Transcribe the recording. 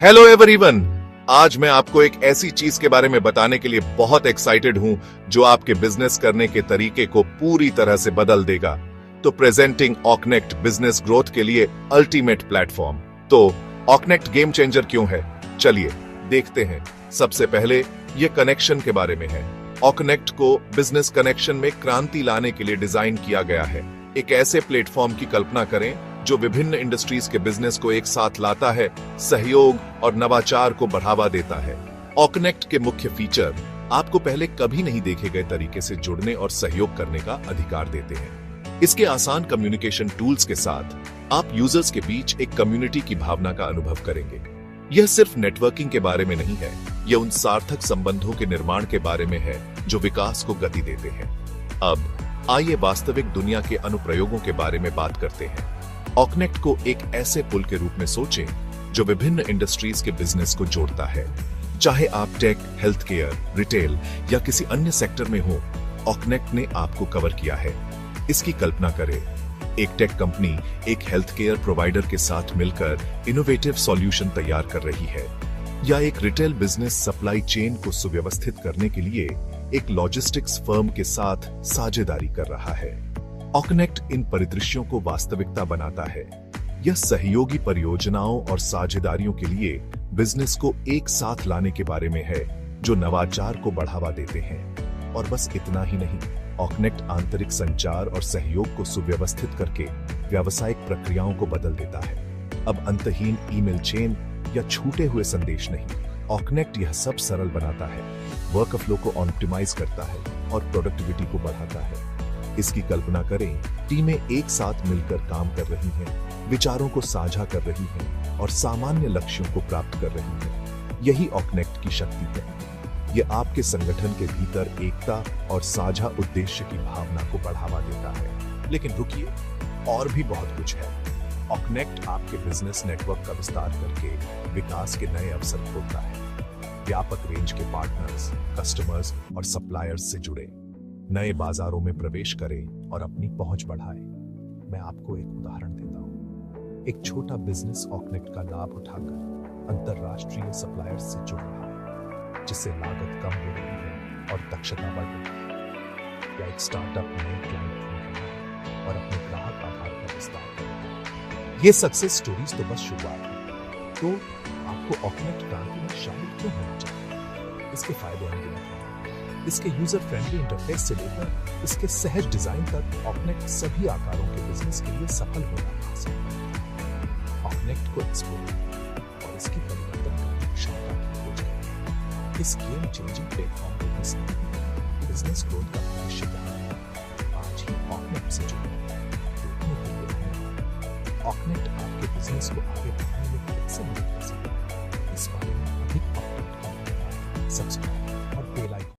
Hello everyone. आज मैं आपको एक ऐसी चीज के बारे में बताने के लिए बहुत एक्साइटेड हूं जो आपके बिजनेस करने के तरीके को पूरी तरह से बदल देगा। तो प्रेजेंटिंग ऑकनेक्ट बिजनेस ग्रोथ के लिए अल्टीमेट प्लेटफॉर्म। तो ऑकनेक्ट गेम चेंजर क्यों है, चलिए देखते हैं। सबसे पहले ये कनेक्शन के बारे में है। ऑकनेक्ट को बिजनेस कनेक्शन में क्रांति लाने के लिए डिजाइन किया गया है। एक ऐसे प्लेटफॉर्म की कल्पना करें जो विभिन्न इंडस्ट्रीज के बिजनेस को एक साथ लाता है, सहयोग और नवाचार को बढ़ावा देता है। ऑकनेक्ट के मुख्य फीचर आपको पहले कभी नहीं देखे गए तरीके से जुड़ने और सहयोग करने का अधिकार देते हैं। इसके आसान कम्युनिकेशन टूल्स के साथ आप यूजर्स के बीच एक कम्युनिटी की भावना का अनुभव करेंगे। यह सिर्फ नेटवर्किंग के बारे में नहीं है, यह उन सार्थक संबंधों के निर्माण के बारे में है जो विकास को गति देते हैं। अब आइए वास्तविक दुनिया के अनुप्रयोगों के बारे में बात करते हैं। ऑकनेक्ट को एक ऐसे पुल के रूप में सोचें जो विभिन्न इंडस्ट्रीज के बिजनेस को जोड़ता है। चाहे आप टेक, हेल्थ केयर, रिटेल या किसी अन्य सेक्टर में हो, ऑकनेक्ट ने आपको कवर किया है। इसकी कल्पना करें, एक टेक कंपनी एक हेल्थ केयर प्रोवाइडर के साथ मिलकर इनोवेटिव सॉल्यूशन तैयार कर रही है, या एक रिटेल बिजनेस सप्लाई चेन को सुव्यवस्थित करने के लिए एक लॉजिस्टिक्स फर्म के साथ साझेदारी कर रहा है। ऑकनेक्ट इन परिदृश्यों को वास्तविकता बनाता है। यह सहयोगी परियोजनाओं और साझेदारियों के लिए बिजनेस को एक साथ लाने के बारे में है जो नवाचार को बढ़ावा देते हैं। और बस इतना ही नहीं, ऑकनेक्ट आंतरिक संचार और सहयोग को सुव्यवस्थित करके व्यावसायिक प्रक्रियाओं को बदल देता है। अब अंतहीन ईमेल चेन या छूटे हुए संदेश नहीं, ऑकनेक्ट यह सब सरल बनाता है, वर्क फ्लो को ऑप्टिमाइज करता है और प्रोडक्टिविटी को बढ़ाता है। इसकी कल्पना करें, टीमें एक साथ मिलकर काम कर रही हैं, विचारों को साझा कर रही हैं और सामान्य लक्ष्यों को प्राप्त कर रही हैं। यही ऑकनेक्ट की शक्ति है। यह आपके संगठन के भीतर एकता और साझा उद्देश्य की भावना को बढ़ावा देता है। लेकिन रुकिए, और भी बहुत कुछ है। ऑकनेक्ट आपके बिजनेस नेटवर्क का विस्तार करके विकास के नए अवसर खोलता है। व्यापक रेंज के पार्टनर्स, कस्टमर्स और सप्लायर्स से जुड़े, नए बाजारों में प्रवेश करें और अपनी पहुंच बढ़ाएं। मैं आपको एक उदाहरण देता हूं। एक छोटा बिजनेस ऑकनेक्ट का लाभ उठाकर अंतरराष्ट्रीय सप्लायर्स से जुड़ रहा है, जिससे लागत कम हो रही है और दक्षता बढ़ रही है। या एक स्टार्टअप नए क्लाइंट ढूंढ रहा है और अपने ग्राहक आधार का विस्तार कर रहा है। ये सक्सेस स्टोरीज तो बस शुरुआत है। तो आपको ऑकनेक्ट क्रांति में शामिल क्यों होना चाहिए? इसके फायदे हम गिनते हैं। इसके यूजर फ्रेंडली इंटरफेस से लेकर इसके सहज डिजाइन तक ऑकनेक्ट सभी आकारों के बिजनेस के लिए सफल होना आसान है। ऑकनेक्ट को एक्सप्लोर और इसकी परिवर्तन करने की क्षमता की खोज करें। इस गेम चेंजिंग प्लेटफॉर्म को बिजनेस ग्रोथ का भविष्य क्या है? आज ही ऑकनेक्ट से जुड़ें। ऑकनेक्ट आपके बिजनेस को आगे बढ़ाने में कैसे